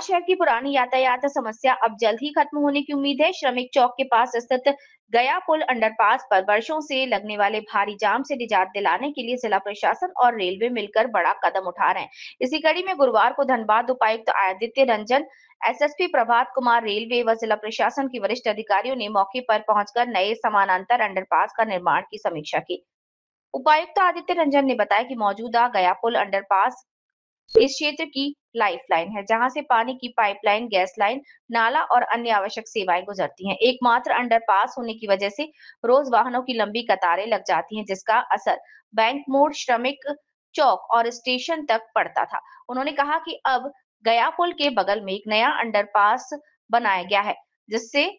शहर की पुरानी यातायात समस्या अब जल्द ही खत्म होने की उम्मीद है। श्रमिक चौक के पास स्थित गया पुल अंडरपास पर वर्षों से लगने वाले भारी जाम से निजात दिलाने के लिए जिला प्रशासन और रेलवे मिलकर बड़ा कदम उठा रहे हैं। इसी कड़ी में गुरुवार को धनबाद उपायुक्त आदित्य रंजन, एसएसपी प्रभात कुमार, रेलवे व जिला प्रशासन के वरिष्ठ अधिकारियों ने मौके पर पहुंचकर नए समानांतर अंडरपास का निर्माण की समीक्षा की। उपायुक्त आदित्य रंजन ने बताया कि मौजूदा गया पुल अंडरपास इस क्षेत्र की लाइफलाइन है, जहां से पानी की पाइपलाइन, गैस लाइन, नाला और अन्य आवश्यक सेवाएं गुजरती हैं। एकमात्र अंडरपास होने की वजह से रोज वाहनों की लंबी कतारें लग जाती हैं, जिसका असर बैंक मोड़, श्रमिक चौक और स्टेशन तक पड़ता था। उन्होंने कहा कि अब गया पुल के बगल में एक नया अंडरपास बनाया गया है, जिससे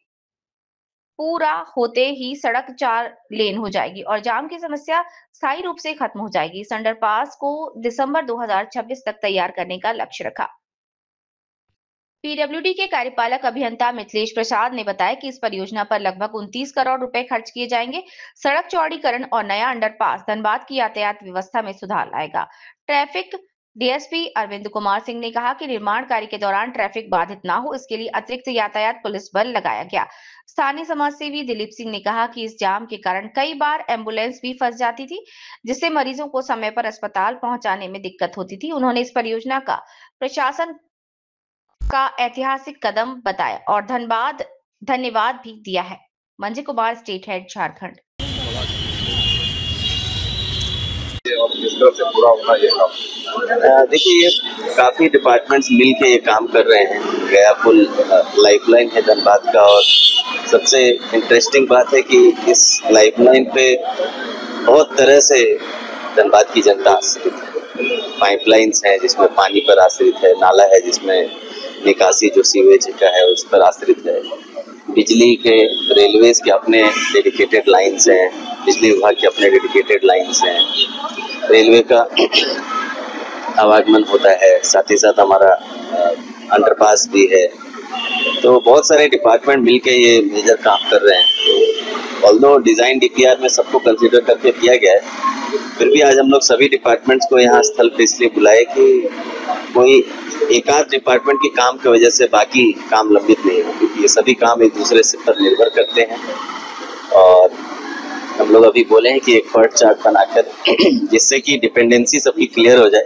पूरा होते ही सड़क 4 लेन हो जाएगी और जाम की समस्या स्थायी रूप से खत्म हो जाएगी। इस अंडरपास को दिसंबर 2026 तक तैयार करने का लक्ष्य रखा। पीडब्ल्यूडी के कार्यपालक अभियंता मिथिलेश प्रसाद ने बताया कि इस परियोजना पर लगभग 29 करोड़ रुपए खर्च किए जाएंगे। सड़क चौड़ीकरण और नया अंडरपास धनबाद की यातायात व्यवस्था में सुधार लाएगा। ट्रैफिक डीएसपी अरविंद कुमार सिंह ने कहा कि निर्माण कार्य के दौरान ट्रैफिक बाधित ना हो, इसके लिए अतिरिक्त यातायात पुलिस बल लगाया गया। स्थानीय समाजसेवी दिलीप सिंह ने कहा कि इस जाम के कारण कई बार एम्बुलेंस भी फंस जाती थी, जिससे मरीजों को समय पर अस्पताल पहुंचाने में दिक्कत होती थी। उन्होंने इस परियोजना का प्रशासन का ऐतिहासिक कदम बताया और धन्यवाद भी दिया है। मंजी कुमार, स्टेट हेड, झारखंड। और किस तरह से पूरा होना ये काम? देखिए, ये काफ़ी डिपार्टमेंट्स मिल के ये काम कर रहे हैं। गया पुल लाइफलाइन है धनबाद का, और सबसे इंटरेस्टिंग बात है कि इस लाइफलाइन पे बहुत तरह से धनबाद की जनता आश्रित है। पाइपलाइंस हैं जिसमें पानी पर आश्रित है, नाला है जिसमें निकासी जो सीवेज का है उस पर आश्रित है, बिजली के रेलवेज के अपने डेडिकेटेड लाइन्स हैं, बिजली विभाग के अपने डेडिकेटेड लाइन्स हैं, रेलवे का आवागमन होता है, साथ ही साथ हमारा अंडरपास भी है। तो बहुत सारे डिपार्टमेंट मिलके ये मेजर काम कर रहे हैं। ऑल्दो डिज़ाइन डीपीआर में सबको कंसीडर करके किया गया है, फिर भी आज हम लोग सभी डिपार्टमेंट्स को यहाँ स्थल पे इसलिए बुलाए कि कोई एक आध डिपार्टमेंट के काम की वजह से बाकी काम लंबित नहीं हो, क्योंकि ये सभी काम एक दूसरे से पर निर्भर करते हैं। और हम लोग अभी बोले हैं कि एक पर्ट चार्ट बनाकर जिससे कि डिपेंडेंसी सबकी क्लियर हो जाए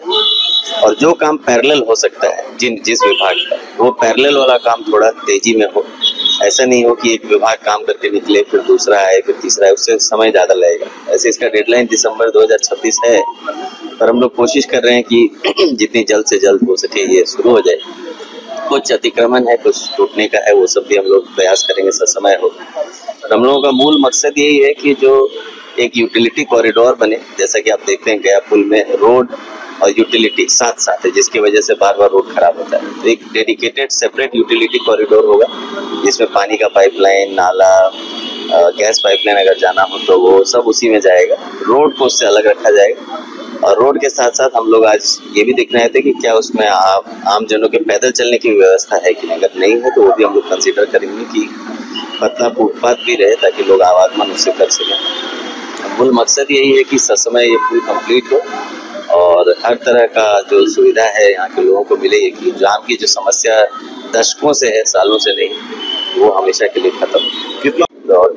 और जो काम पैरेलल हो सकता है जिस विभाग का, वो पैरेलल वाला काम थोड़ा तेजी में हो। ऐसा नहीं हो कि एक विभाग काम करके निकले, फिर दूसरा आए, फिर तीसरा आए, उससे समय ज़्यादा लगेगा। ऐसे इसका डेडलाइन दिसंबर 2026 है, पर हम लोग कोशिश कर रहे हैं कि जितनी जल्द से जल्द हो सके ये शुरू हो जाए। कुछ अतिक्रमण है, कुछ टूटने का है, वो सब भी हम लोग प्रयास करेंगे समय हो। हम लोगों का मूल मकसद यही है कि जो एक यूटिलिटी कॉरिडोर बने, जैसा कि आप देखते हैं गया पुल में रोड और यूटिलिटी साथ साथ है, जिसकी वजह से बार बार रोड खराब होता है। तो एक डेडिकेटेड सेपरेट यूटिलिटी कॉरिडोर होगा जिसमें पानी का पाइपलाइन, नाला, गैस पाइपलाइन अगर जाना हो तो वो सब उसी में जाएगा। रोड को उससे अलग रखा जाएगा। और रोड के साथ साथ हम लोग आज ये भी देख रहे थे कि क्या उसमें आम जनों के पैदल चलने की व्यवस्था है कि नहीं। अगर नहीं है तो वो भी हम लोग कंसिडर करेंगे कि पतला फुटपाथ भी रहे ताकि लोग आवागमन उससे कर सकें। मूल मकसद यही है कि ससमय ये पुल कंप्लीट हो और हर तरह का जो सुविधा है यहाँ के लोगों को मिले, कि जाम की जो समस्या दशकों से है, सालों से नहीं, वो हमेशा के लिए खत्म हो। कितना और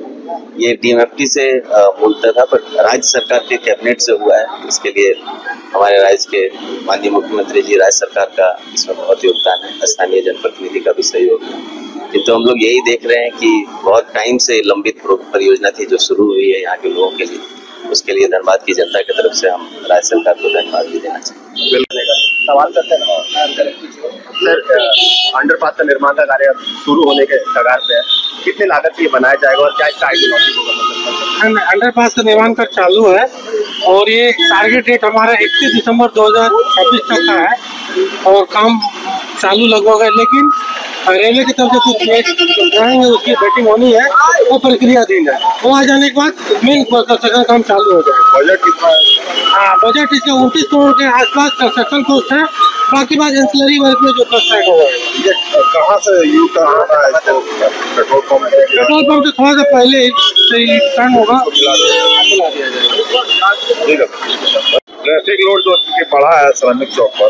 ये डीएमएफटी से बोलता था, पर राज्य सरकार के कैबिनेट से हुआ है। इसके लिए हमारे राज्य के माननीय मुख्यमंत्री जी, राज्य सरकार का इसमें बहुत योगदान है, स्थानीय जनप्रतिनिधि का भी सहयोग है। तो हम लोग यही देख रहे हैं कि बहुत टाइम से लंबित परियोजना थी जो शुरू हुई है यहाँ के लोगों के लिए। उसके लिए धनबाद की जनता की तरफ से हम राज्य सरकार को धन्यवाद भी देना चाहिए। सवाल करते हैं सर, अंडरपास का निर्माण का कार्य शुरू होने के कगार पे है, कितने लागत से ये बनाया जाएगा और क्या इसका आइडियोलॉजी होगा? अंडरपास का निर्माण का चालू है और ये टारगेट डेट हमारा 31 दिसंबर 2026 तक का है और काम चालू लगभग है। लेकिन रेलवे की तरफ से कुछ ड्राइंग है, उसकी बैटिंग होनी है, वो प्रक्रियाधीन है। वो आ जाने के बाद मेन कंस्ट्रक्शन काम चालू हो जाएगा। बजट कितना है? हाँ, बजट इसका 29 करोड़ के आसपास कंस्ट्रक्शन कॉस्ट है। बाकी बात एंसिलरी वर्क में जो खर्च है वो है। ये कहाँ से यू का होना है? पेट्रोल पंप से थोड़ा सा पहले जैसे ही टर्न होगा मिला दिया जाएगा। ठीक है। ट्रैफिक लोड जो चूंकि बढ़ा है श्रमिक चौक पर,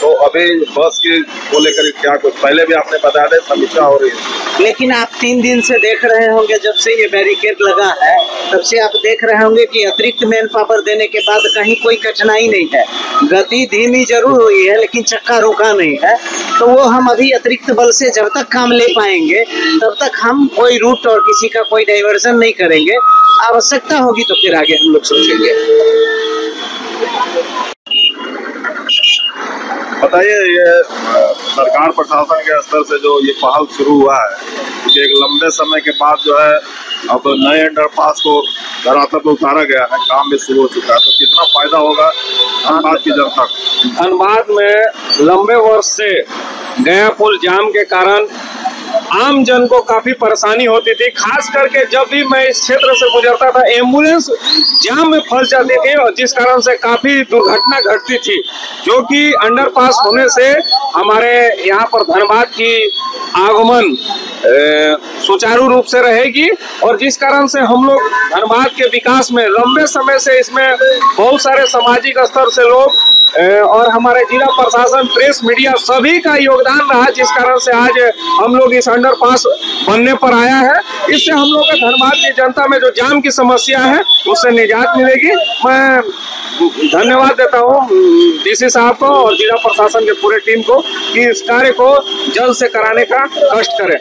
तो अभी बस की को लेकर क्या कुछ पहले भी आपने बताया था समीक्षा हो रही है, लेकिन आप 3 दिन से देख रहे होंगे, जब से ये बैरिकेड लगा है तब से आप देख रहे होंगे कि अतिरिक्त मैन पावर देने के बाद कहीं कोई कठिनाई नहीं है। गति धीमी जरूर हुई है लेकिन चक्का रुका नहीं है। तो वो हम अभी अतिरिक्त बल से जब तक काम ले पाएंगे तब तक हम कोई रूट और किसी का कोई डाइवर्जन नहीं करेंगे। आवश्यकता होगी तो फिर आगे हम लोग सोचेंगे। बताइए, ये सरकार प्रशासन के स्तर से जो ये पहल शुरू हुआ है, कि एक लंबे समय के बाद जो है अब नए अंडरपास को धरातल पर उतारा गया है, काम भी शुरू हो चुका है, तो कितना फायदा होगा धनबाद की जनता को? धनबाद में लंबे वर्ष से गया पुल जाम के कारण आम जन को काफी परेशानी होती थी। खास करके जब भी मैं इस क्षेत्र से गुजरता था, एम्बुलेंस जाम में फंस जाती थी और जिस कारण से काफी दुर्घटना घटती थी, जो कि अंडरपास होने से हमारे यहाँ पर धनबाद की आगमन सुचारू रूप से रहेगी और जिस कारण से हम लोग धनबाद के विकास में लंबे समय से इसमें बहुत सारे सामाजिक स्तर से लोग और हमारे जिला प्रशासन, प्रेस, मीडिया सभी का योगदान रहा, जिस कारण से आज हम लोग इस अंडरपास बनने पर आया है। इससे हम लोग के धनबाद की जनता में जो जाम की समस्या है उससे निजात मिलेगी। मैं धन्यवाद देता हूँ डीसी साहब को और जिला प्रशासन के पूरे टीम को कि इस कार्य को जल्द से कराने का कष्ट करें।